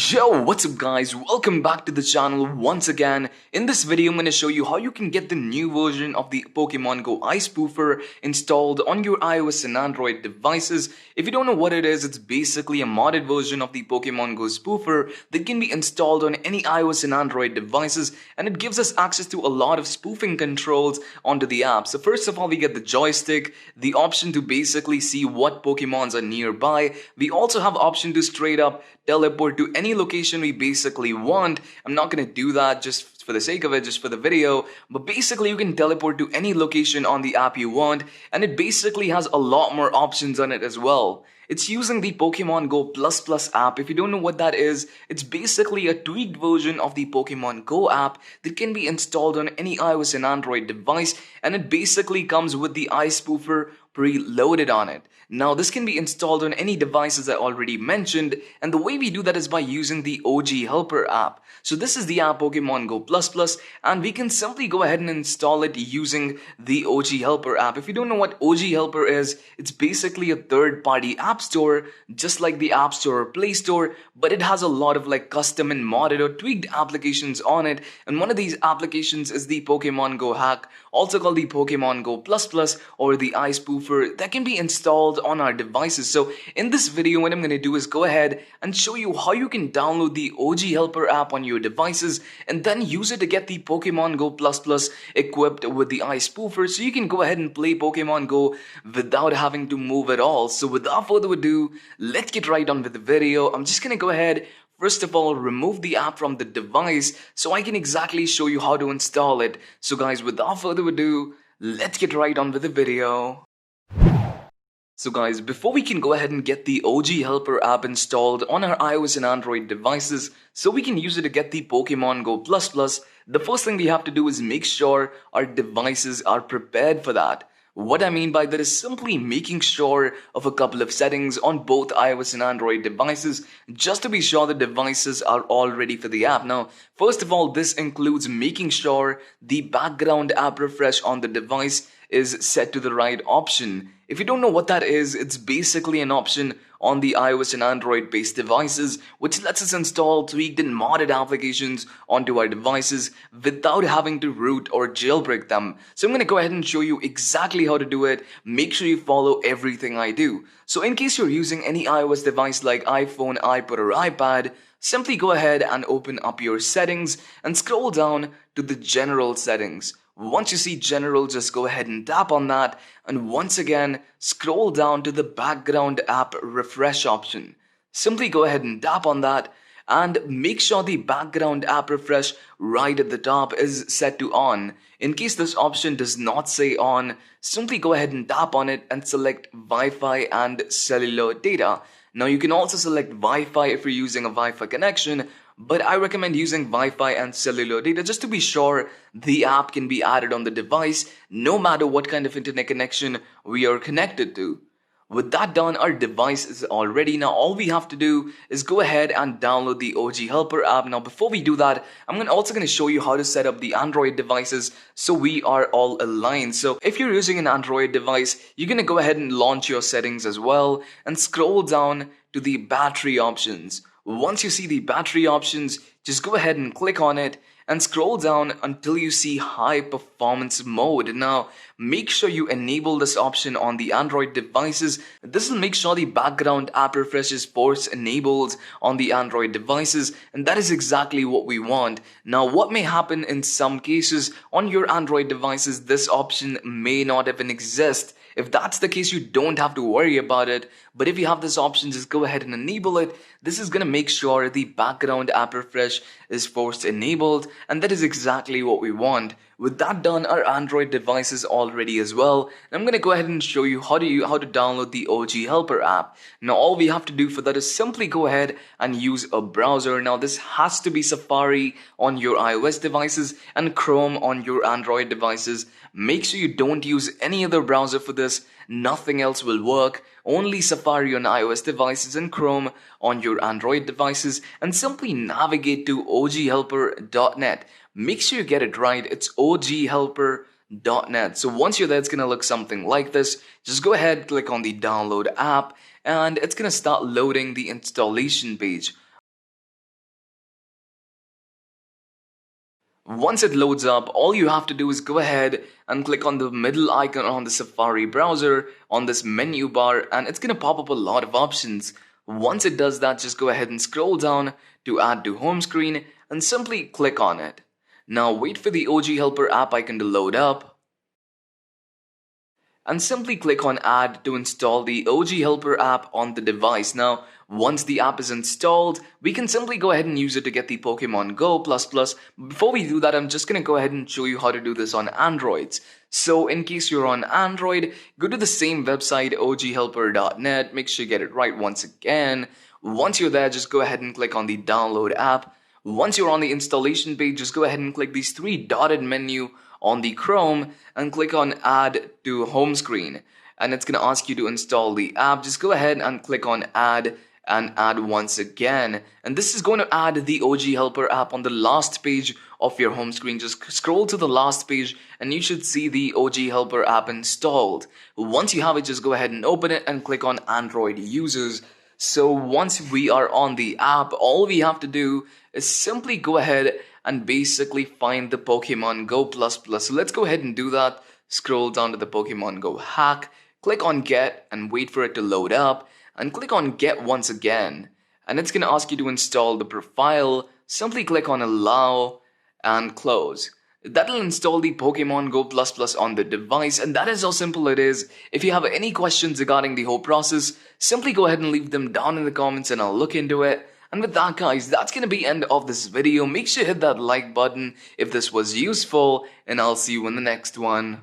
Yo, what's up guys? Welcome back to the channel once again. In this video, I'm going to show you how you can get the new version of the Pokemon Go Spoofer installed on your iOS and Android devices. If you don't know what it is, it's basically a modded version of the Pokemon Go Spoofer that can be installed on any iOS and Android devices, and it gives us access to a lot of spoofing controls onto the app. So first of all, we get the joystick, the option to basically see what Pokemons are nearby. We also have option to straight up teleport to any location we basically want. I'm not going to do that just for the sake of it, just for the video, but basically you can teleport to any location on the app you want, and it basically has a lot more options on it as well. It's using the Pokemon Go Plus Plus app. If you don't know what that is, it's basically a tweaked version of the Pokemon Go app that can be installed on any iOS and Android device, and it basically comes with the iSpoofer preloaded on it. Now this can be installed on any devices I already mentioned, and the way we do that is by using the OG Helper app. So this is the app Pokemon Go Plus Plus, and we can simply go ahead and install it using the OG Helper app. If you don't know what OG Helper is, it's basically a third-party app store, just like the App Store or Play Store, but it has a lot of like custom and modded or tweaked applications on it, and one of these applications is the Pokemon Go Hack, also called the Pokemon Go Plus Plus or the iSpoofer, that can be installed on our devices. So in this video, what I'm going to do is go ahead and show you how you can download the OG Helper app on your devices and then use it to get the Pokemon Go Plus Plus equipped with the iSpoofer, so you can go ahead and play Pokemon Go without having to move at all. So without further ado, let's get right on with the video. I'm just going to go ahead, first of all, remove the app from the device so I can exactly show you how to install it. So guys, without further ado, let's get right on with the video. So guys, before we can go ahead and get the OG Helper app installed on our iOS and Android devices so we can use it to get the Pokemon Go Plus Plus, the first thing we have to do is make sure our devices are prepared for that. What I mean by that is simply making sure of a couple of settings on both iOS and Android devices just to be sure the devices are all ready for the app. Now, first of all, this includes making sure the background app refresh on the device is set to the right option. If you don't know what that is, it's basically an option on the iOS and Android based devices which lets us install tweaked and modded applications onto our devices without having to root or jailbreak them. So I'm going to go ahead and show you exactly how to do it. Make sure you follow everything I do. So in case you're using any iOS device like iPhone, iPad or iPad, simply go ahead and open up your settings and scroll down to the general settings. Once you see general, just go ahead and tap on that, and once again scroll down to the background app refresh option. Simply go ahead and tap on that and make sure the background app refresh right at the top is set to on. In case this option does not say on, simply go ahead and tap on it and select Wi-Fi and cellular data. Now you can also select Wi-Fi if you're using a Wi-Fi connection, but I recommend using Wi-Fi and cellular data just to be sure the app can be added on the device no matter what kind of internet connection we are connected to. With that done, our device is all ready. Now all we have to do is go ahead and download the OG Helper app. Now before we do that, I'm also going to show you how to set up the Android devices so we are all aligned. So if you're using an Android device, you're going to go ahead and launch your settings as well and scroll down to the battery options. Once you see the battery options, just go ahead and click on it and scroll down until you see high performance mode. Now, make sure you enable this option on the Android devices. This will make sure the background app refresh is force enabled on the Android devices, and that is exactly what we want. Now, what may happen in some cases on your Android devices, this option may not even exist. If that's the case, you don't have to worry about it. But if you have this option, just go ahead and enable it. This is going to make sure the background app refresh is forced enabled, and that is exactly what we want. With that done, our Android device is all ready as well. And I'm going to go ahead and show you how to download the OG Helper app. Now all we have to do for that is simply go ahead and use a browser. Now this has to be Safari on your iOS devices and Chrome on your Android devices. Make sure you don't use any other browser for this. Nothing else will work. Only Safari on iOS devices and Chrome on your Android devices, and simply navigate to oghelper.net. Make sure you get it right. It's oghelper.net. So once you're there, it's going to look something like this. Just go ahead, click on the download app, and it's going to start loading the installation page. Once it loads up, all you have to do is go ahead and click on the middle icon on the Safari browser on this menu bar, and it's going to pop up a lot of options. Once it does that, just go ahead and scroll down to add to home screen and simply click on it. Now wait for the OG Helper app icon to load up and simply click on add to install the OG Helper app on the device. Now, once the app is installed, we can simply go ahead and use it to get the Pokemon Go++. Before we do that, I'm just going to go ahead and show you how to do this on Androids. So in case you're on Android, go to the same website, oghelper.net. Make sure you get it right once again. Once you're there, just go ahead and click on the download app. Once you're on the installation page, just go ahead and click these three dotted menu on the Chrome and click on add to home screen, and it's going to ask you to install the app. Just go ahead and click on add and add once again, and this is going to add the OG Helper app on the last page of your home screen. Just scroll to the last page and you should see the OG Helper app installed. Once you have it, just go ahead and open it and click on Android users. So once we are on the app, all we have to do is simply go ahead and basically find the Pokemon Go++. So let's go ahead and do that. Scroll down to the Pokemon Go hack, click on get and wait for it to load up, and click on get once again. And it's going to ask you to install the profile. Simply click on allow and close. That'll install the Pokemon Go++ on the device, and that is how simple it is. If you have any questions regarding the whole process, simply go ahead and leave them down in the comments and I'll look into it. And with that, guys, that's going to be the end of this video. Make sure you hit that like button if this was useful, and I'll see you in the next one.